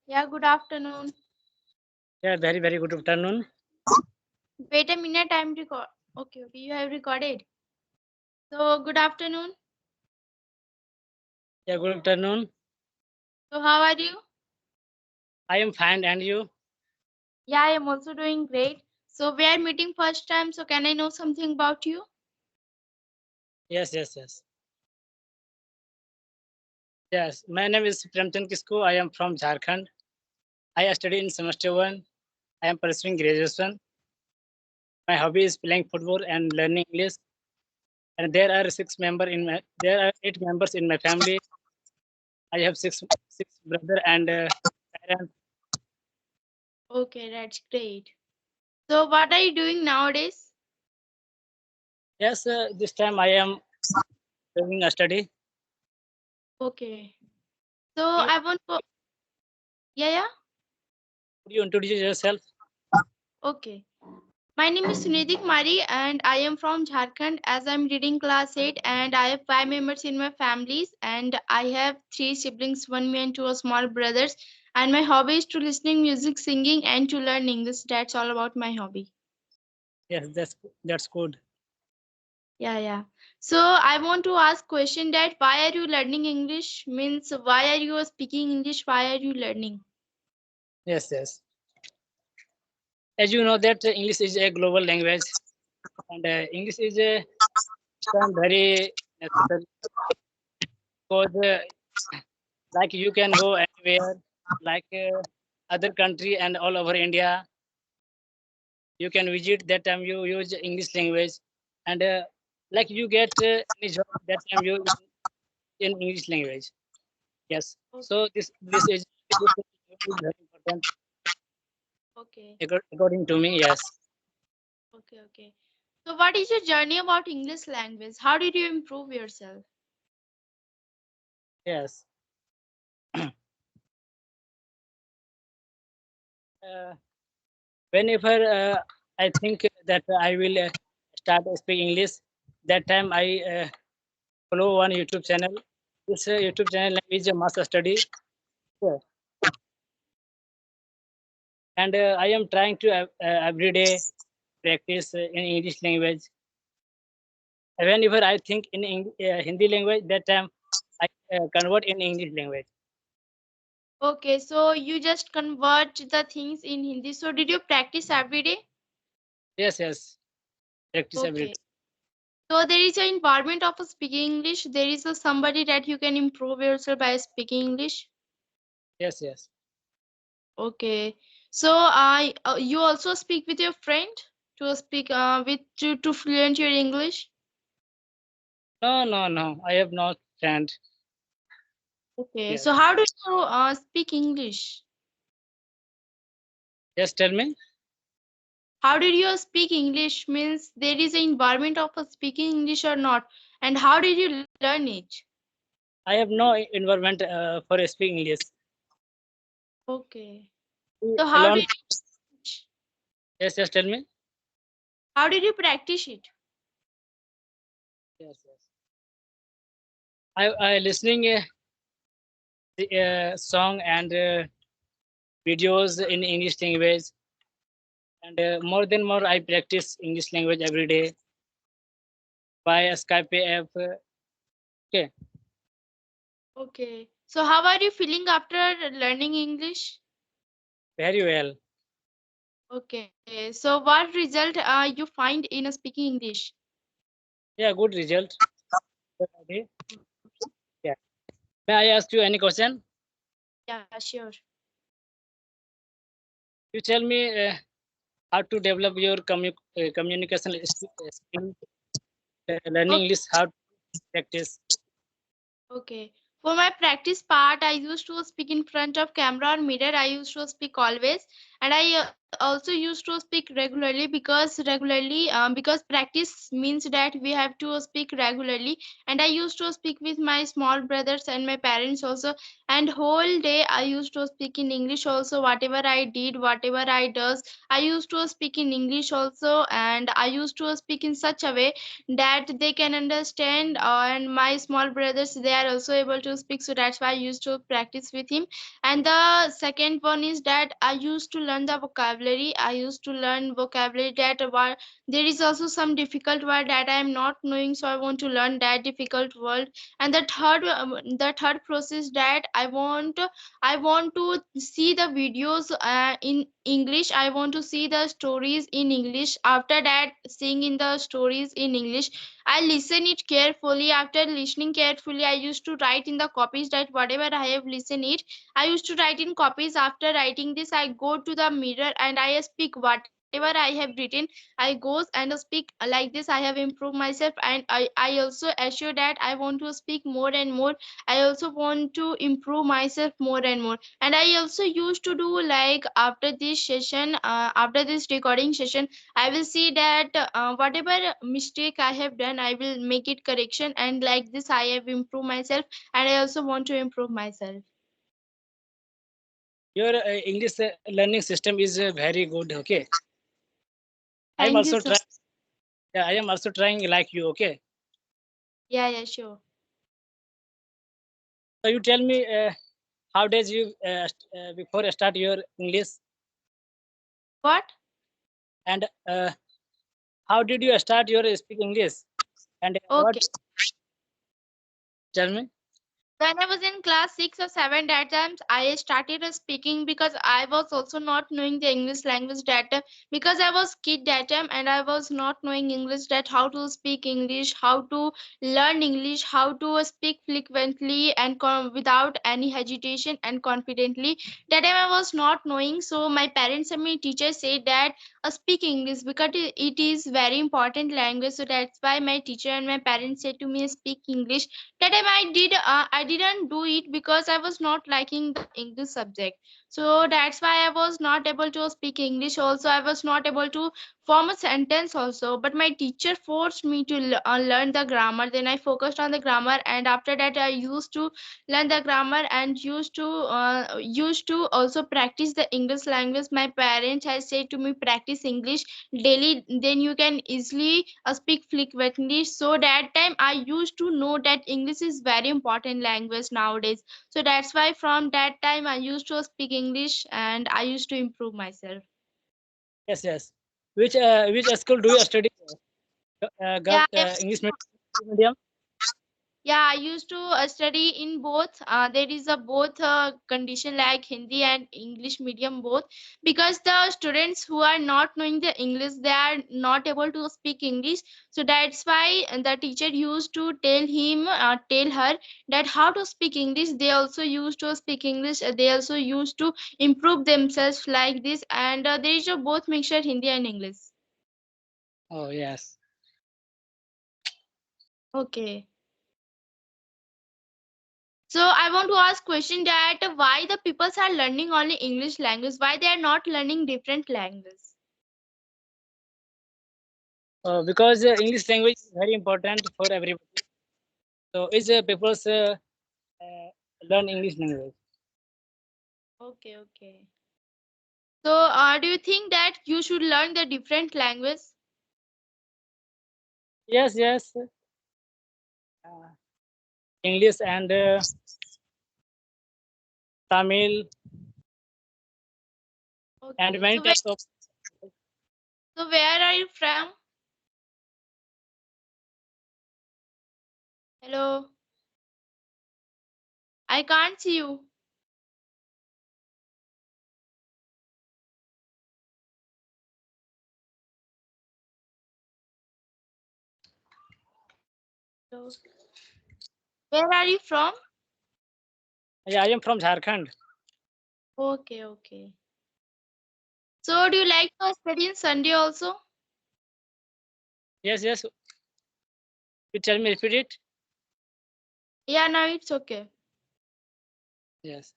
Yeah, good afternoon. Yeah, very, very good afternoon. Wait a minute, I'm record. Okay, okay, you have recorded. So, good afternoon. Yeah, good afternoon. So, how are you? I am fine, and you? Yeah, I am also doing great. So, we are meeting first time, so can I know something about you? Yes, yes, yes. Yes, my name is Premchand Kisku. I am from Jharkhand. I study in semester one. I am pursuing graduation. My hobby is playing football and learning English. And there are 8 members in my family. I have six brother and parents. Okay, that's great. So, what are you doing nowadays? Yes, this time I am doing a study. Okay. So, Could you, I want to. Yeah, yeah. could you introduce yourself? Okay. My name is Sunidhi Kumari and I am from Jharkhand as I'm reading class 8 and I have 5 members in my families and I have 3 siblings, one me and 2 small brothers, and my hobby is to listening music, singing and to learn English. That's all about my hobby. Yes, that's good. Yeah, yeah. So I want to ask question that why are you learning English? Means why are you speaking English? Why are you learning? Yes, yes. As you know that English is a global language, and English is become very necessary because like you can go anywhere, like other country and all over India, you can visit. That time you use English language, and like you get any job that time you in English language. Yes. So this is very important Okay, according to me. Yes. okay, okay. So what is your journey about English language? How did you improve yourself? Yes. Uh, Whenever I think that I will start speaking English, that time I follow one YouTube channel. This YouTube channel is a must study. Yeah. And I am trying to every day practice in English language. Whenever I think in Hindi language, that time I convert in English language. Okay, so you just convert the things in Hindi. So did you practice every day? Yes, yes, practice every Okay. day. So there is an environment of speaking English. There is a somebody that you can improve yourself by speaking English. Yes, yes. Okay. So I you also speak with your friend to speak with to fluent your English. No, no, no. I have not friend. Okay. Yes. So how do you speak English? Yes, tell me. How did you speak English? Means there is an environment of speaking English or not? And how did you learn it? I have no environment for speaking English. Okay. So how did Alone. you Yes, yes, tell me. how did you practice it? Yes, yes. I listening the song and videos in English language, and more than more I practice English language every day by Skype app. Okay, Okay. So how are you feeling after learning English? very well. Okay. So what result you find in speaking English? Yeah, good result. Okay. Yeah. May I ask you any question? Yeah, sure. You tell me how to develop your communication skill, learning Okay. English, how to practice. Okay. For my practice part, I used to speak in front of camera or mirror. I used to speak always. and I also used to speak regularly because practice means that we have to speak regularly. And I used to speak with my small brothers and my parents also, and whole day I used to speak in English also. Whatever I did, whatever I does, I used to speak in English also, and I used to speak in such a way that they can understand. And my small brothers, they are also able to speak, so that's why I used to practice with him. And the second one is that I used to learn the vocabulary. I used to learn vocabulary that there is also some difficult word that I am not knowing, so I want to learn that difficult word. And the third process that I want to see the videos in English. I want to see the stories in English. After that, seeing in the stories in English, I listen it carefully. After listening carefully, I used to write in the copies that whatever I have listened it, I used to write in copies. After writing this, I go to the mirror and I speak whatever I have written. I goes and speak like this. I have improved myself, and I also assure that I want to speak more and more. I also want to improve myself more and more. And I also used to do like after this recording session, I will see that whatever mistake I have done, I will make it correction. And like this, I have improved myself, and I also want to improve myself. Your English learning system is very good. Okay, I am Thank you also so. trying. Yeah, I am also trying like you. Okay, Yeah, yeah, sure. so you tell me how did you before start your English, What? and how did you start your speak English, and what, Okay. tell me. When I was in class 6 or 7, that times I started speaking because I was also not knowing the English language that time, because I was kid that time and I was not knowing English, that how to speak English, how to learn English, how to speak fluently and without any hesitation and confidently. That time I was not knowing, so my parents and my teachers said that speak English because it is very important language. So that's why my teacher and my parents said to me speak English. That time I didn't do it because I was not liking the English subject. So that's why I was not able to speak English also. I was not able to form a sentence also, but my teacher forced me to learn the grammar. Then I focused on the grammar, and after that I used to learn the grammar and used to also practice the English language. My parents has said to me practice English daily, then you can easily speak fluently. So that time I used to know that English is very important language nowadays. So that's why from that time I used to speak English and I used to improve myself. Yes, yes. Which school do you study? Yeah, Got English medium. yeah, I used to study in both. There is a both condition like Hindi and English medium both, because the students who are not knowing the English, they are not able to speak English. So that's why the teacher used to tell her that how to speak English. They also used to speak English. They also used to improve themselves like this, and there is a both mixture Hindi and English. Oh yes. Okay. So I want to ask question that why the people are learning only English language, why they are not learning different language. Because English language is very important for everybody. So is people uh, learn English language? Okay, okay. So do you think that you should learn the different language? Yes, yes. Uh, English and Tamil and Okay. many types of. So where are you from? Hello. I can't see you. Hello. Where are you from? Yeah, I am from Jharkhand. Okay, okay. So do you like to study on Sunday also? Yes, yes. You tell me, repeat it. Yeah, now it's okay. Yes.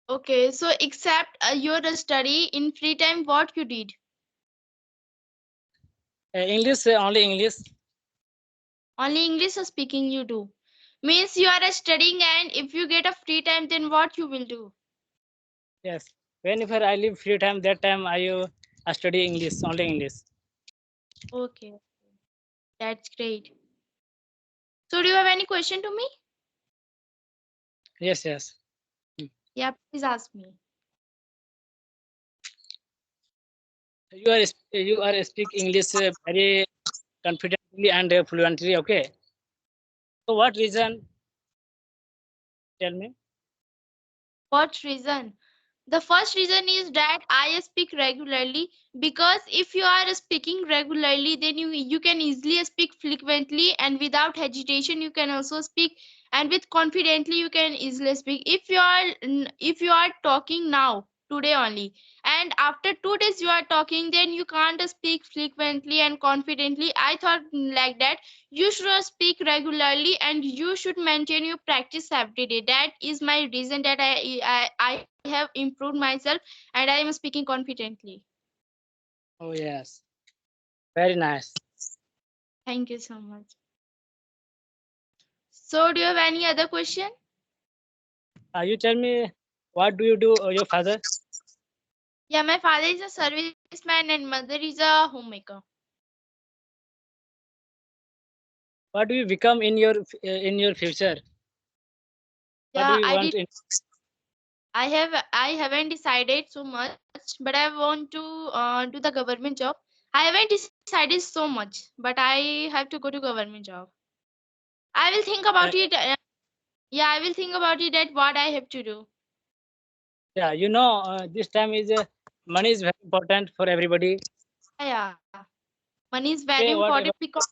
Okay, so except your study in free time, what you did? English, only English. Only English speaking you do. Means you are studying, and if you get a free time, then what you will do? Yes. Whenever I leave free time, that time I study English, only English. Okay, that's great. So do you have any question to me? Yes, yes. Hmm. Yeah, please ask me. You are speak English very confidently and fluently. Okay. So what reason? Tell me. What reason? The first reason is that I speak regularly, because if you are speaking regularly, then you can easily speak frequently and without hesitation you can also speak, and with confidently you can easily speak. If you are talking now today only, and after 2 days you are talking, then you can't speak frequently and confidently. I thought like that you should speak regularly and you should maintain your practice every day. That is my reason that I have improved myself and I am speaking confidently. Oh yes. Very nice. Thank you so much. So do you have any other question? You tell me, what do you do? Your father? Yeah, my father is a serviceman and mother is a homemaker. What do you become in your future? What do Yeah, you want in? I haven't decided so much, but I want to do the government job. I haven't decided so much, but I have to go to government job. I will think about Uh, it. Yeah, I will think about it that what I have to do. yeah, this time is money is very important for everybody. Yeah, yeah. Money is very Okay, important whatever. because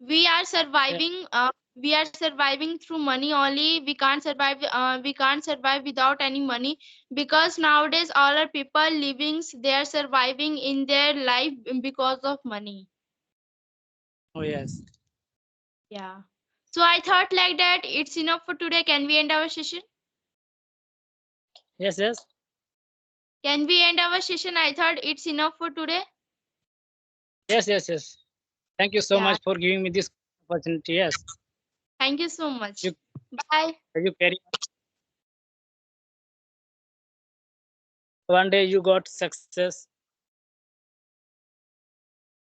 we are Yeah, surviving. We are surviving through money only. We can't survive. We can't survive without any money, because nowadays all our people living, they are surviving in their life because of money. oh yes, Yeah. So I thought like that. It's enough for today. Can we end our session? yes, yes, Can we end our session? I thought it's enough for today. yes, yes, yes. Thank you so Yeah. much for giving me this opportunity. Yes, Thank you so much. you Bye. you carry. One day you got success.